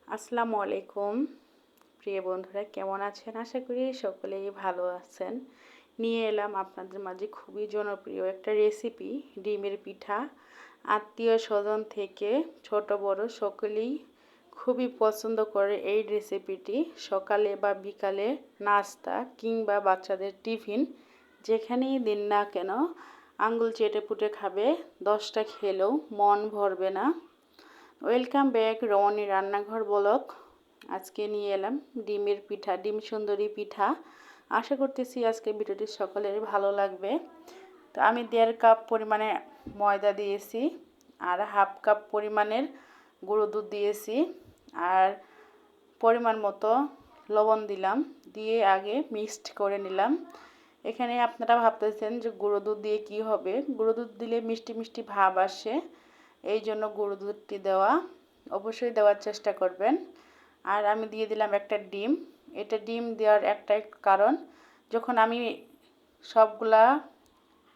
আসসালামু আলাইকুম প্রিয় বন্ধুরা, কেমন আছেন? আশা করি সকলেই ভালো আছেন। নিয়ে এলাম আপনাদের মাঝে খুবই জনপ্রিয় একটা রেসিপি, ডিমের পিঠা। আত্মীয় স্বজন থেকে ছোট বড় সকলেই খুবই পছন্দ করে এই রেসিপিটি। সকালে বা বিকালে নাস্তা কিংবা বাচ্চাদের টিফিন যেখানেই দিন না কেন আঙ্গুল চেটে পুটে খাবে, 10টা খেলেও মন ভরবে না। ওয়েলকাম ব্যাক রমণী রান্নাঘর ব্লগ। আজকে নিয়ে এলাম ডিমের পিঠা, ডিম সুন্দরী পিঠা। আশা করতেছি আজকে ভিডিওটি সকলের ভালো লাগবে। তো আমি 1.5 কাপ পরিমাণে ময়দা দিয়েছি, আর হাফ কাপ পরিমাণের গুঁড়ো দুধ দিয়েছি, আর পরিমাণ মতো লবণ দিলাম, দিয়ে আগে মিক্সড করে নিলাম। এখানে আপনারা ভাবতেছেন যে গুঁড়ো দুধ দিয়ে কি হবে, গুঁড়ো দুধ দিলে মিষ্টি মিষ্টি ভাব আসে, এই জন্য গুঁড়ো দুধটি দেওয়া, অবশ্যই দেওয়ার চেষ্টা করবেন। আর আমি দিয়ে দিলাম একটা ডিম। এটা ডিম দেওয়ার একটাই কারণ, যখন আমি সবগুলা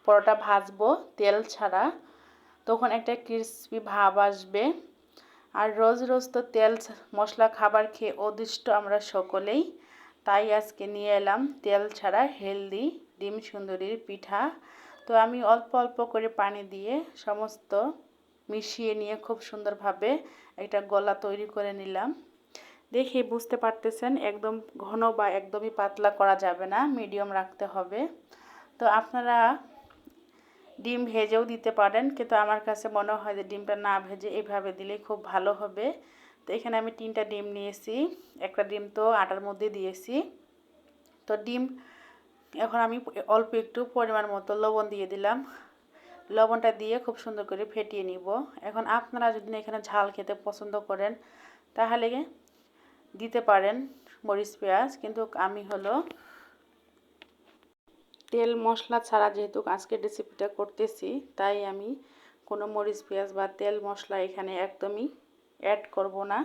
পরোটা ভাজবো তেল ছাড়া, তখন একটা ক্রিসপি ভাব আসবে। আর রোজ রোজ তো তেল মশলা খাবার খেয়ে অদিষ্ট আমরা সকলেই, তাই আজকে নিয়ে এলাম তেল ছাড়া হেলদি ডিম সুন্দরীর পিঠা। তো আমি অল্প অল্প করে পানি দিয়ে সমস্ত মিশিয়ে নিয়ে খুব সুন্দরভাবে একটা গোলা তৈরি করে নিলাম। দেখে বুঝতে পারতেছেন একদম ঘন বা একদমই পাতলা করা যাবে না, মিডিয়াম রাখতে হবে। তো আপনারা ডিম ভেজেও দিতে পারেন, কিন্তু আমার কাছে মনে হয় যে ডিমটা না ভেজে এইভাবে দিলে খুব ভালো হবে। তো এখানে আমি 3টা ডিম নিয়েছি, একটা ডিম তো আটার মধ্যে দিয়েছি। তো ডিম এখন আমি অল্প একটু পরিমাণ মতো লবণ দিয়ে দিলাম, লবণটা দিয়ে খুব সুন্দর করে ফেটিয়ে নিব। এখন আপনারা যদি এখানে ঝাল খেতে পছন্দ করেন তাহলে দিতে পারেন মরিচ পেঁয়াজ, কিন্তু আমি হলো তেল মশলা ছাড়া যেহেতু আজকের রেসিপিটা করতেছি, তাই আমি কোনো মরিচ পেঁয়াজ বা তেল মশলা এখানে একদমই অ্যাড করব না।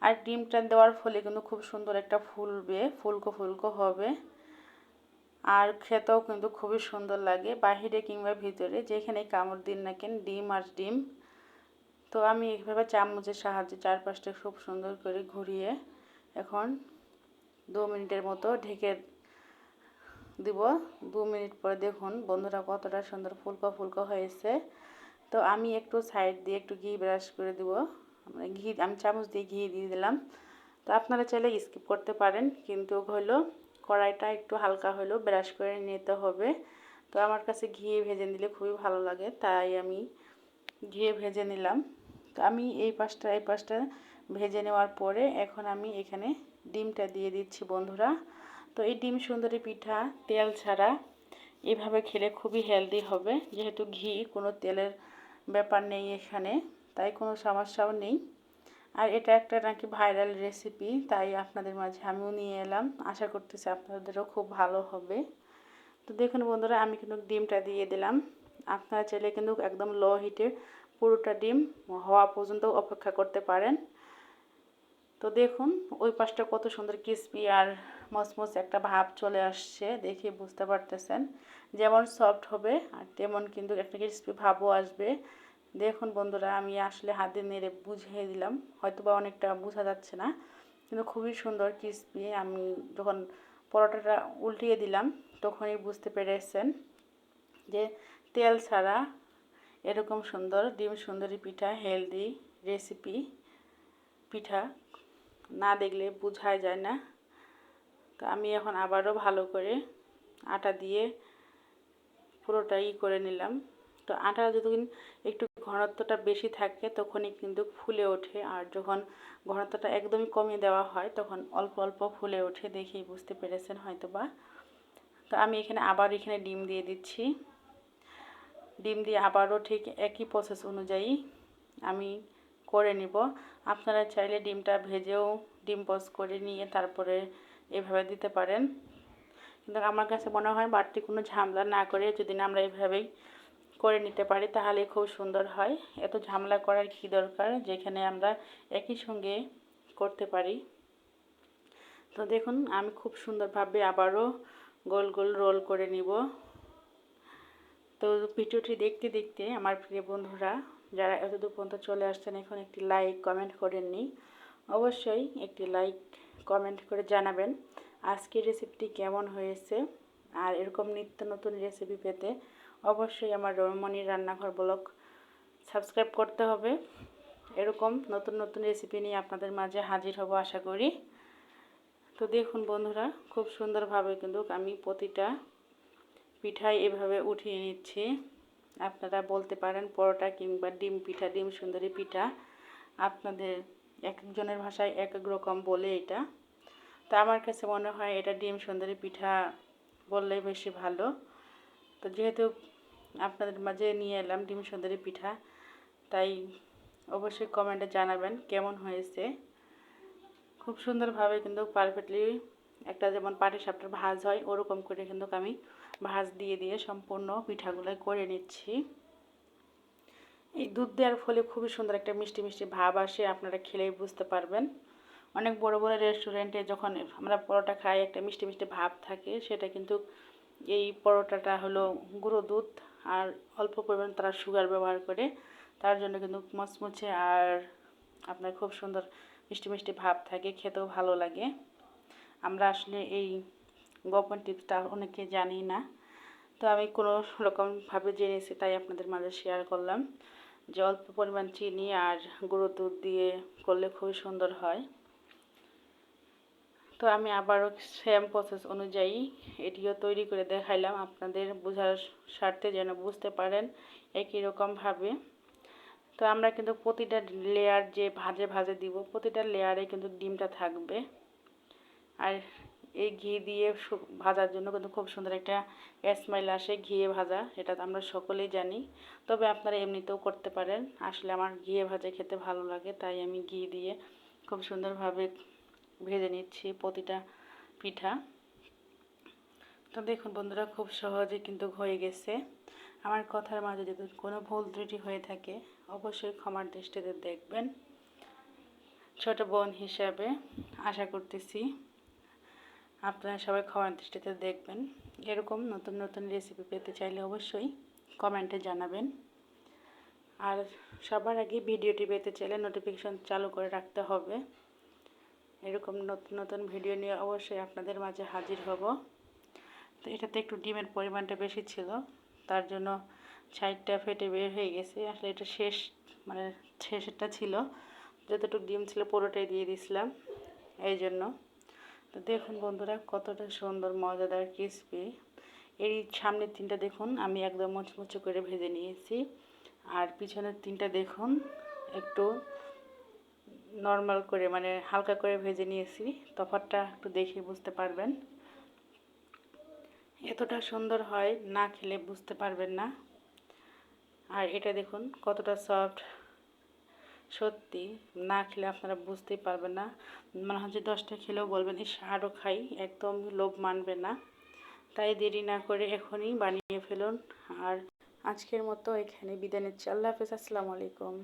আর ডিমটা দেওয়ার ফলে কিন্তু খুব সুন্দর একটা ফুলবে, ফুলকো ফুলকো হবে, আর খেতেও কিন্তু খুবই সুন্দর লাগে, বাহিরে কিংবা ভিতরে যেখানে কামড় দিন না কেন ডিম আর ডিম। তো আমি এইভাবে চামচের সাহায্যে চারপাশটা খুব সুন্দর করে ঘুরিয়ে এখন 2 মিনিটের মতো ঢেকে দিব। 2 মিনিট পরে দেখুন বন্ধুরা কতটা সুন্দর ফুলকো ফুলকো হয়েছে। তো আমি একটু সাইড দিয়ে একটু ঘি ব্রাশ করে দিব, মানে ঘি আমি চামচ দিয়ে ঘি দিয়ে দিলাম। তো আপনারা চাইলে স্কিপ করতে পারেন, কিন্তু হলো কড়াইটা একটু হালকা হলেও ব্রাশ করে নিতে হবে। তো আমার কাছে ঘি ভেজে নিলে খুবই ভালো লাগে, তাই আমি ঘিয়ে ভেজে নিলাম। তো আমি এই পাশটা ভেজে নেওয়ার পরে এখন আমি এখানে ডিমটা দিয়ে দিচ্ছি বন্ধুরা। তো এই ডিম সুন্দরী পিঠা তেল ছাড়া এভাবে খেলে খুবই হেলদি হবে, যেহেতু ঘি কোনো তেলের ব্যাপার নেই এখানে, তাই কোনো সমস্যাও নেই। আর এটা একটা নাকি ভাইরাল রেসিপি, তাই আপনাদের মাঝে আমিও নিয়ে এলাম, আশা করতেছি আপনাদেরও খুব ভালো হবে। তো দেখুন বন্ধুরা আমি কিন্তু ডিমটা দিয়ে দিলাম। আপনারা চাইলে কিন্তু একদম লো হিটে পুরোটা ডিম হওয়া পর্যন্ত অপেক্ষা করতে পারেন। তো দেখুন ওই পাশটা কত সুন্দর ক্রিসপি আর মচমচ একটা ভাব চলে আসছে, দেখে বুঝতে পারতেছেন যেমন সফট হবে আর তেমন কিন্তু একটা ক্রিসপি ভাবও আসবে। দেখুন বন্ধুরা আমি আসলে হাত দিয়ে নেড়ে বুঝিয়ে দিলাম, হয়তো বা অনেকটা বোঝা যাচ্ছে না, কিন্তু খুবই সুন্দর ক্রিসপি। আমি যখন পরোটাটা উল্টিয়ে দিলাম তখনই বুঝতে পেরেছেন যে তেল ছাড়া এরকম সুন্দর ডিম সুন্দরী পিঠা হেলদি রেসিপি পিঠা না দেখলে বোঝাই যায় না। তো আমি এখন আবারও ভালো করে আটা দিয়ে পুরোটাই করে নিলাম। তো আটা যতদিন একটু ঘনত্বটা বেশি থাকে তখনই কিন্তু ফুলে ওঠে, আর যখন ঘনত্বটা একদমই কমিয়ে দেওয়া হয় তখন অল্প অল্প ফুলে ওঠে, দেখেই বুঝতে পেরেছেন হয়তো বা। তো আমি এখানে আবার ডিম দিয়ে দিচ্ছি, ডিম দিয়ে আবারও ঠিক একই প্রসেস অনুযায়ী আমি করে নিব। আপনারা চাইলে ডিমটা ভেজেও ডিম পোচ করে নিয়ে তারপরে এভাবে দিতে পারেন, কিন্তু আমার কাছে মনে হয় বাড়তি কোনো ঝামেলা না করে যদি আমরা এভাবেই করে নিতে পারি তাহলে খুব সুন্দর হয়। এত ঝামেলা করার কী দরকার, যেখানে আমরা একই সঙ্গে করতে পারি। তো দেখুন আমি খুব সুন্দরভাবে আবারও গোল গোল রোল করে নিব। তো ভিডিওটি দেখতে দেখতে আমার প্রিয় বন্ধুরা যারা এতদূর পর্যন্ত চলে আসছেন এখন একটি লাইক কমেন্ট করেননি, অবশ্যই একটি লাইক কমেন্ট করে জানাবেন আজকের রেসিপিটি কেমন হয়েছে। আর এরকম নিত্য নতুন রেসিপি পেতে অবশ্যই আমার রমণীর রান্নাঘর ব্লগ সাবস্ক্রাইব করতে হবে। এরকম নতুন নতুন রেসিপি নিয়ে আপনাদের মাঝে হাজির হব আশা করি। তো দেখুন বন্ধুরা, খুব সুন্দরভাবে কিন্তু আমি প্রতিটা পিঠাই এভাবে উঠিয়ে নিচ্ছি। আপনারা বলতে পারেন পরোটা কিংবা ডিম পিঠা, ডিম সুন্দরী পিঠা, আপনাদের এক একজনের ভাষায় এক এক রকম বলে এটা। তো আমার কাছে মনে হয় এটা ডিম সুন্দরী পিঠা বললেই বেশি ভালো। তো যেহেতু আপনাদের মাঝে নিয়ে এলাম ডিম সুন্দরী পিঠা, তাই অবশ্যই কমেন্টে জানাবেন কেমন হয়েছে। খুব সুন্দরভাবে কিন্তু পারফেক্টলি একটা যেমন পাটিসাপটার ভাঁজ হয় ওরকম করে কিন্তু আমি ভাঁজ দিয়ে দিয়ে সম্পূর্ণ পিঠাগুলো করে নিচ্ছি। এই দুধ দেওয়ার ফলে খুবই সুন্দর একটা মিষ্টি মিষ্টি ভাব আসে, আপনারা খেলেই বুঝতে পারবেন। অনেক বড় বড় রেস্টুরেন্টে যখন আমরা পরোটা খাই একটা মিষ্টি মিষ্টি ভাব থাকে, সেটা কিন্তু এই পরোটাটা হলো গুঁড়ো দুধ আর অল্প পরিমাণ তারা সুগার ব্যবহার করে, তার জন্য কিন্তু মচমচে আর আপনার খুব সুন্দর মিষ্টি মিষ্টি ভাব থাকে, খেতেও ভালো লাগে। আমরা আসলে এই গোপন টিপসটা অনেকে জানি না, তো আমি কোনো রকমভাবে জেনেছি তাই আপনাদের মাঝে শেয়ার করলাম যে অল্প পরিমাণ চিনি আর গুঁড়ো দুধ দিয়ে করলে খুবই সুন্দর হয়। তো আমি আবারও সেম প্রসেস অনুযায়ী এটিও তৈরি করে দেখাইলাম আপনাদের বোঝার স্বার্থে, যেন বুঝতে পারেন একই রকমভাবে। তো আমরা কিন্তু প্রতিটা লেয়ার যে ভাজে ভাজে দিব, প্রতিটা লেয়ারে কিন্তু ডিমটা থাকবে। আর এই ঘি দিয়ে ভাজার জন্য কিন্তু খুব সুন্দর একটা স্মেল আসে, ঘিয়ে ভাজা, এটা আমরা সকলেই জানি। তবে আপনারা এমনিতেও করতে পারেন, আসলে আমার ঘিয়ে ভাজা খেতে ভালো লাগে তাই আমি ঘি দিয়ে খুব সুন্দরভাবে ভেজে নিচ্ছি প্রতিটা পিঠা। তো দেখুন বন্ধুরা, খুব সহজে কিন্তু হয়ে গেছে। আমার কথার মাঝে যদি কোনো ভুল ত্রুটি হয়ে থাকে অবশ্যই ক্ষমার দৃষ্টিতে দেখবেন। ছোট বোন হিসাবে আশা করতেছি আপনারা সবাই ক্ষমার দৃষ্টিতে দেখবেন। এরকম নতুন নতুন রেসিপি পেতে চাইলে অবশ্যই কমেন্টে জানাবেন। আর সবার আগে ভিডিওটি পেতে চাইলে নোটিফিকেশন চালু করে রাখতে হবে। এরকম নতুন নতুন ভিডিও নিয়ে অবশ্যই আপনাদের মাঝে হাজির হব। তো এটাতে একটু ডিমের পরিমাণটা বেশি ছিল, তার জন্য সাইডটা ফেটে বের হয়ে গেছে। আসলে এটা শেষেরটা ছিল, যতটুকু ডিম ছিল পুরোটাই দিয়ে দিয়েছিলাম এই জন্য। তো দেখুন বন্ধুরা, কতটা সুন্দর মজাদার ক্রিসপি। এই সামনের তিনটা দেখুন আমি একদম মুচমুচে করে ভেজে নিয়েছি, আর পিছনের তিনটা দেখুন একটু নর্মাল করে হালকা করে ভেজে নিয়েছি। তফাৎটা একটু দেখে বুঝতে পারবেন। এতটা সুন্দর হয়, না খেলে বুঝতে পারবেন না। আর এটা দেখুন কতটা সফট, সত্যি না খেলে আপনারা বুঝতেই পারবেন না। মনে হচ্ছে 10টা খেলেও বলবেন ইস আরও খাই, একদম লোভ মানবে না। তাই দেরি না করে এখনই বানিয়ে ফেলুন। আর আজকের মতো এখানে বিদায় নিচ্ছি। আল্লাহ হাফেজ, আসসালামু আলাইকুম।